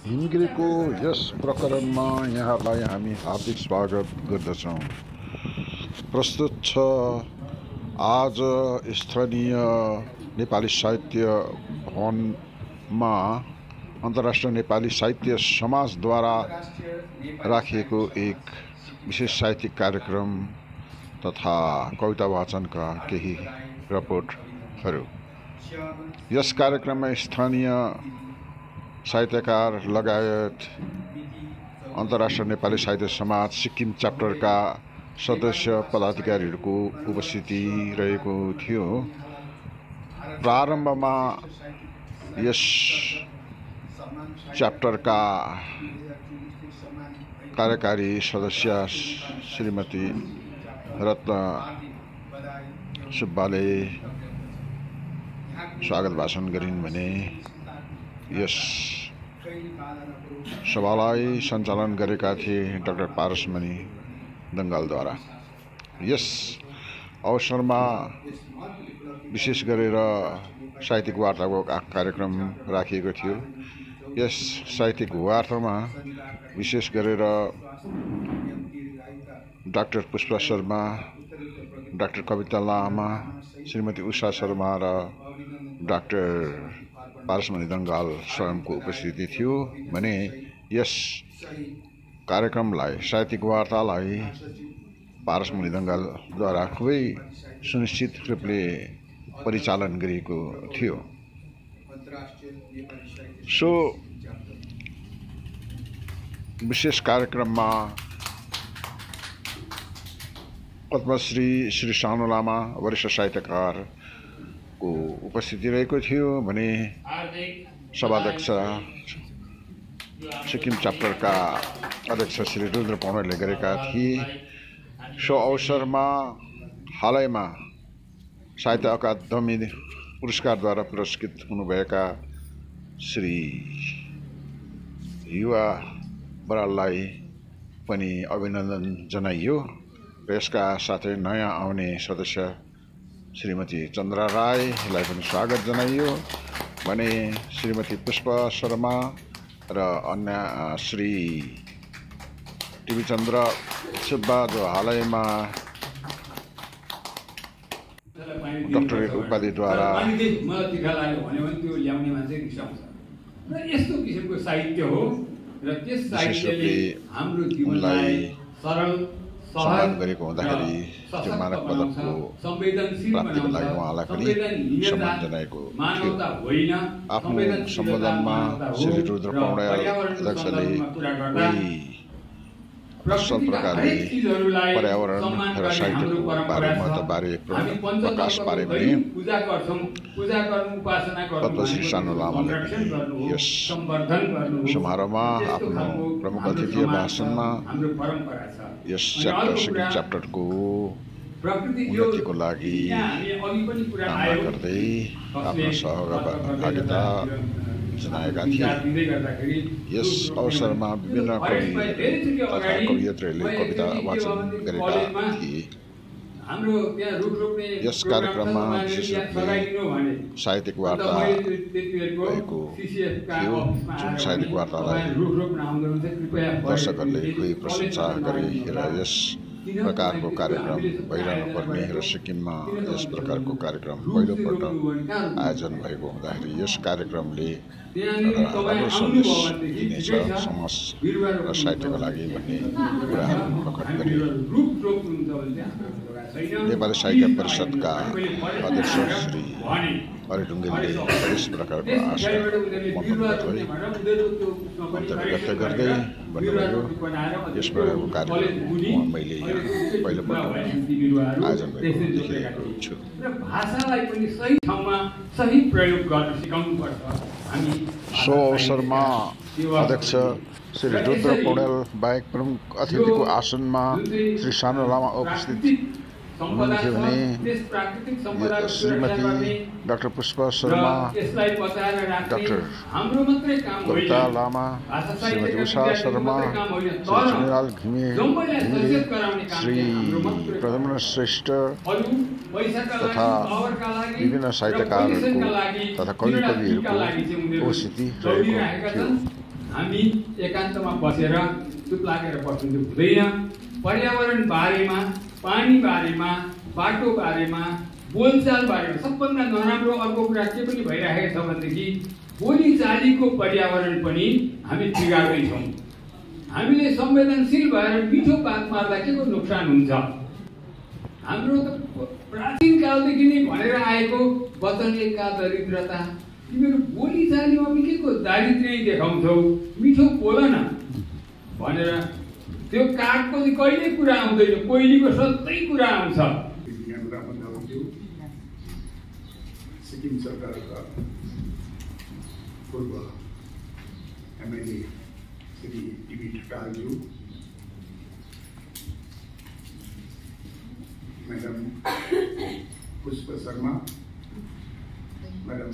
हिमगिरीको यस प्रकरणमा यहाँलाई हामी हार्दिक स्वागत गर्दछौँ। प्रस्तुत छ आज स्थानीय नेपाली साहित्य भवनमा अन्तर्राष्ट्रिय नेपाली साहित्य समाजद्वारा राखिएको एक विशेष साहित्यिक कार्यक्रम तथा कविता वाचनका केही रिपोर्टहरू। यस कार्यक्रममा स्थानीय साहित्यकार लगायत अन्तर्राष्ट्रिय नेपाली साहित्य समाज सिक्किम च्याप्टरका सदस्य पदाधिकारीहरूको उपस्थिति रहेको थियो। प्रारम्भमा यस च्याप्टरका कार्यकारी सदस्य श्रीमती रत्न सुब्बाले स्वागत भाषण गरिन् भने यस सभालाई सञ्चालन गरेका थिए डाक्टर पारसमणि दङ्गालद्वारा। यस अवसरमा विशेष गरेर साहित्यिक वार्ताको कार्यक्रम राखिएको थियो। यस साहित्यिक वार्तामा विशेष गरेर डाक्टर पुष्पा शर्मा, डाक्टर कविता लामा, श्रीमती उषा शर्मा र डाक्टर पारसमणि दङ्गाल स्वयंको उपस्थिति थियो भने यस कार्यक्रमलाई साहित्यिक वार्तालाई पारसमणि दङ्गालद्वारा खुबै सुनिश्चित रूपले परिचालन गरिएको थियो। सो विशेष कार्यक्रममा पद्मश्री श्री सानु लामा वरिष्ठ साहित्यकार को उपस्थिति रहेको थियो भने सभाध्यक्ष सिक्किम च्याप्टरका अध्यक्ष श्री रुद्र पौडेलले गरेका थिए। सो अवसरमा हालैमा साहित्य अकादमी पुरस्कारद्वारा पुरस्कृत हुनुभएका श्री युवा बराललाई पनि अभिनन्दन जनाइयो र यसका साथै नयाँ आउने सदस्य श्रीमती चन्द्रा राईलाई पनि स्वागत जनाइयो भने श्रीमती पुष्पा शर्मा र अन्य श्री टिभी चन्द्र सुब्बा जो हालैमा डक्टरेट उपाधिद्वारा सम्मान गरेको हुँदाखेरि त्यो मानव पदकको प्राप्तिको लागि उहाँलाई पनि सम्मान जनाएको थियो। आफ्नो सम्बोधनमा श्री रुद्र पौडेल अध्यक्षले असल प्रकारले पर्यावरण र साहित्यको महत्त्वबारे प्रकाश पारे भने पद्मश्री सानु लामाले यस समारोहमा आफ्नो प्रमुख अतिथि भाषणमा यस सिक्किम च्याप्टरको उन्नतिको लागि कामना गर्दै आफ्नो सहभागिता जनाएका थिए। यस अवसरमा विभिन्न कवि तथा कवयित्रीहरूले कविता वाचन गरेका थिए। यस कार्यक्रममा विशेष रूपले साहित्यिक वार्ता भएको थियो, जुन साहित्यिक वार्तालाई दर्शकहरूले खुबै प्रशंसा गरे र यस प्रकारको कार्यक्रम भइरहनु पर्ने र सिक्किममा यस प्रकारको कार्यक्रम पहिलोपल्ट आयोजन भएको हुँदाखेरि यस कार्यक्रमले राम्रो सन्देश दिनेछ समाज र साहित्यको लागि भन्ने कुराहरू प्रकट गरे। नेपाली साहित्य परिषदका अध्यक्ष श्री हरि ढुङ्गेलले यस प्रकारको आशा मन्तव्य व्यक्त गर्दै भन्नुभयो यस प्रकारको कार्यक्रम मैले पहिलोपल्ट आयोजन भएको देखिरहेको छु। सो अवसरमा अध्यक्ष श्री रुद्र पौडेल बाहेक प्रमुख अतिथिको आसनमा श्री सानु लामा उपस्थित हुनुहुन्थ्यो भने श्रीमती डाक्टर पुष्पा शर्मा, डाक्टर कविता लामा, श्रीमती उषा शर्मा, श्री चुनिलाल घिमिरे, श्री प्रद्युम्न श्रेष्ठ तथा विभिन्न साहित्यकारहरूको तथा कविहरूको उपस्थिति रहेको थियो। हामी एकान्तमा बसेर चुप लागेर बस्नु हुँदैन। पर्यावरण बारेमा, पानी बारेमा, बाटो बारेमा, बोलचाल बारेमा सबभन्दा नराम्रो अर्को कुरा के पनि भइरहेको छ भनेदेखि बोलीचालीको पर्यावरण पनि हामी बिगार्दैछौँ। हामीले संवेदनशील भएर मिठो बात मार्दा के को नोक्सान हुन्छ? हाम्रो त प्राचीन कालदेखि नै भनेर आएको वचन एका दरिद्रता, तिमीहरू बोलीचालीमा पनि के को दारिद्र्य देखाउँछौ, मिठो बोल न भनेर त्यो काठको चाहिँ कहिले कुरा आउँदैन, कोइलीको सधैँ कुरा आउँछ। सिक्किम सरकारका पूर्व एमएलए श्री टीबी ठटालज्यू, मैडम पुष्प शर्मा, मैडम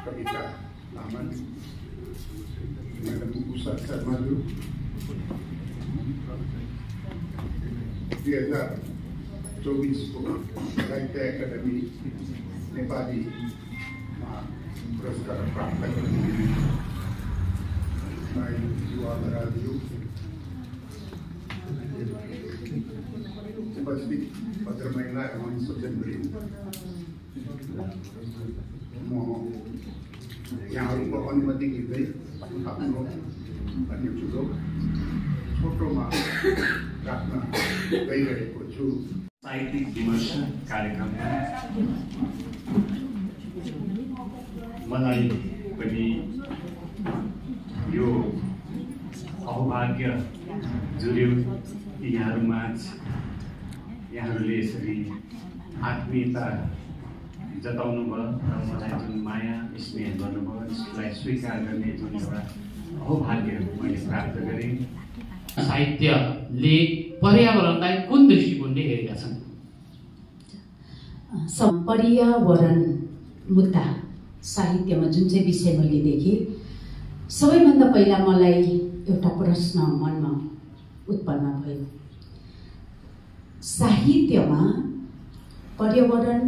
कविता लामन, मैडम उषा शर्माज्यू 2024 को साहित्य एकाडेमी नेपाली पुरस्कार प्राप्त करने युवा धराज्यू, उपस्थित भद्र महिला एवं सज्जनवृन्द, म यहाँहरूको अनुमति लिँदै आफ्नो अन्य कुरो फोटोमा राख्न गइरहेको छु। साहित्यिक विमर्श कार्यक्रममा मलाई पनि यो अभाग्य जुर्यो कि यहाँहरूमाझ यहाँहरूले यसरी आत्मीयता जताउनु भयो र मलाई जुन माया स्नेह गर्नुभयो यसलाई स्वीकार गर्ने जुन एउटा अभाग्य मैले प्राप्त गरेँ। साहित्यले पर्यावरणलाई कुन दृष्टिकोणले हेरेका छन्? पर्यावरण मुद्दा साहित्यमा जुन चाहिँ विषय मैले देखेँ, सबैभन्दा पहिला मलाई एउटा प्रश्न मनमा उत्पन्न भयो। साहित्यमा पर्यावरण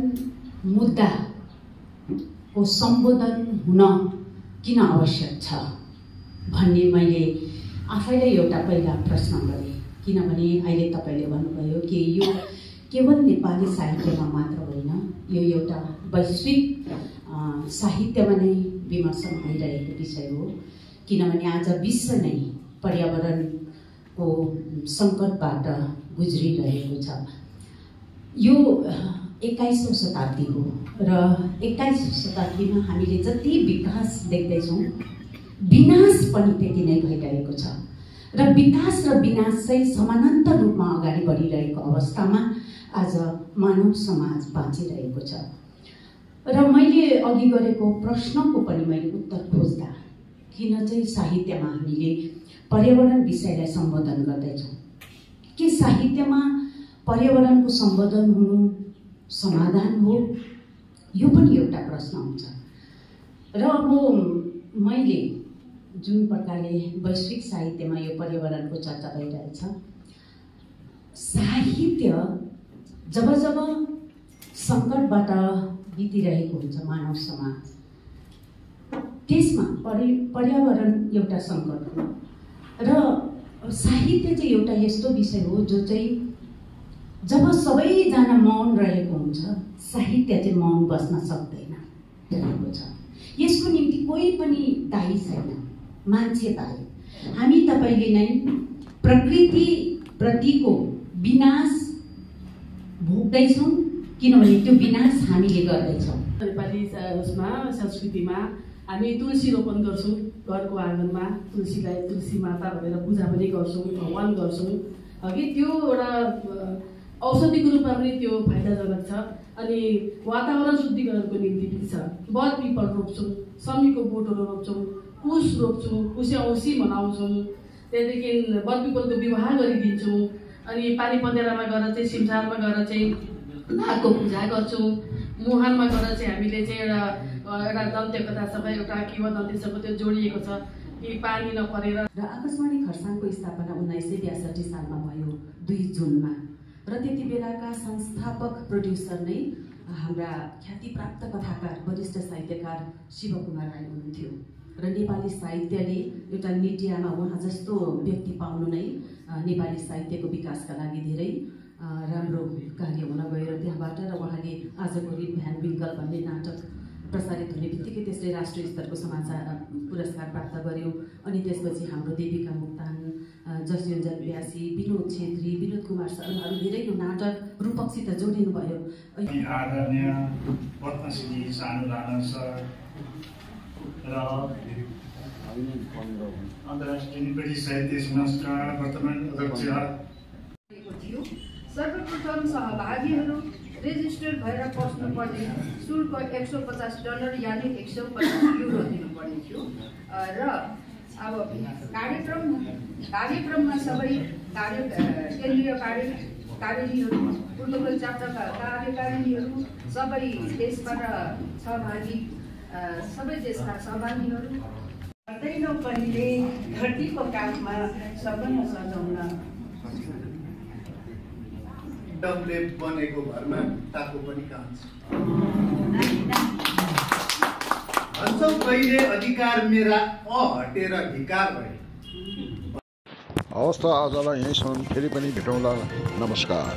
मुद्दाको सम्बोधन हुन किन आवश्यक छ भन्ने मैले आफैलाई एउटा पहिला प्रश्न गरेँ। किनभने अहिले तपाईँले भन्नुभयो कि यो केवल नेपाली साहित्यमा मात्र होइन, यो एउटा वैश्विक साहित्यमा नै विमर्शन भइरहेको विषय हो। किनभने आज विश्व नै पर्यावरणको सङ्कटबाट गुज्रिरहेको छ। यो 21औं शताब्दी हो र 21औं शताब्दीमा हामीले जति विकास देख्दैछौँ, विनाश पनि त्यति नै भइरहेको छ र विकास र विनाश चाहिँ समानान्तर रूपमा अगाडि बढिरहेको अवस्थामा आज मानव समाज बाँचिरहेको छ। र मैले अघि गरेको प्रश्नको पनि मैले उत्तर खोज्दा किन चाहिँ साहित्यमा हामीले पर्यावरण विषयलाई सम्बोधन गर्दैछौँ, के साहित्यमा पर्यावरणको सम्बोधन हुनु समाधान हो? यो पनि एउटा प्रश्न हुन्छ। र अब मैले जुन प्रकारले वैश्विक साहित्यमा यो पर्यावरणको चर्चा भइरहेछ, साहित्य जब जब सङ्कटबाट बितिरहेको हुन्छ मानव समाज, त्यसमा पर्यावरण एउटा सङ्कट हो। र साहित्य चाहिँ एउटा यस्तो विषय हो जो चाहिँ जब सबैजना मौन रहेको हुन्छ, साहित्य चाहिँ मौन बस्न सक्दैन रहेको छ। यसको निम्ति कोही पनि दायी छैन, मान्छे बाहेक। हामी तपाईँले नै प्रकृतिप्रतिको विनाश भोग्दैछौँ, किनभने त्यो विनाश हामीले गर्दैछौँ। नेपाली उसमा संस्कृतिमा हामी तुलसी रोपन गर्छौँ, घरको आँगनमा तुलसीलाई तुलसी माता भनेर पूजा पनि गर्छौँ, भगवान गर्छौँ। अघि त्यो एउटा औषधिको रूपमा पनि त्यो फाइदाजनक छ। अनि वातावरण शुद्धिकरणको निम्ति पनि छ। बर पिपल रोप्छौँ, समीको बोटहरू रोप्छौँ, कुश रोप्छौँ, कुशे औँसी मनाउँछौँ, त्यहाँदेखि बर पिपलको विवाह गरिदिन्छौँ। अनि पानी पँधेरामा गएर चाहिँ सिमसारमा गएर चाहिँ नागको पूजा गर्छौँ। मुहानमा गएर चाहिँ हामीले चाहिँ एउटा दन्त्य कथासँग एउटा किंवदन्तीसँग त्यो जोडिएको छ कि पानी नपरेर। र आकाशवाणी खरसाङको स्थापना 1962 सालमा भयो 2 जुनमा। र त्यति बेलाका संस्थापक प्रोड्युसर नै हाम्रा ख्यातिप्राप्त कथाकार वरिष्ठ साहित्यकार शिवकुमार राई हुनुहुन्थ्यो। र नेपाली साहित्यले एउटा मिडियामा उहाँ जस्तो व्यक्ति पाउनु नै नेपाली साहित्यको विकासका लागि धेरै राम्रो कार्य हुन गयो र त्यहाँबाट र उहाँले आजको रिट भ्यान विङ्कल भन्ने नाटक प्रसारित हुने बित्तिकै त्यसले राष्ट्रिय स्तरको समाचार पुरस्कार प्राप्त गर्यो। अनि त्यसपछि हाम्रो देविका मोक्तान, जसयोन्जन व्यासी, विनोद छेत्री, विनोद कुमार शर्माहरू धेरै नाटक रूपकसित जोडिनु भयो। आदरणीय पद्मश्री सानु राणा सर र अन्तर्राष्ट्रिय नेपाली साहित्य संस्था वर्तमान अध्यक्ष थियो। सर्वप्रथम सहभागीहरू रेजिस्टर भएर बस्नुपर्ने शुल्क $150 यानि 150 युरो दिनुपर्ने थियो र अब कार्यक्रममा सबै केन्द्रीय कार्यकारिणीहरू, प्रोटोकल च्याप्टरका कार्यकारिणीहरू, सबै देशबाट सहभागी, सबै देशका सहभागीहरू गर्दैनौँ कहिले धरतीको काखमा सपना सजाउन। डमले बनेको घरमा टाको पनि कान्छ। भन्छौ कहिले अधिकार मेरा हटेर धिकार भए। हवस् त आजलाई यहीँसम्म, फेरि पनि भेटौँला। नमस्कार।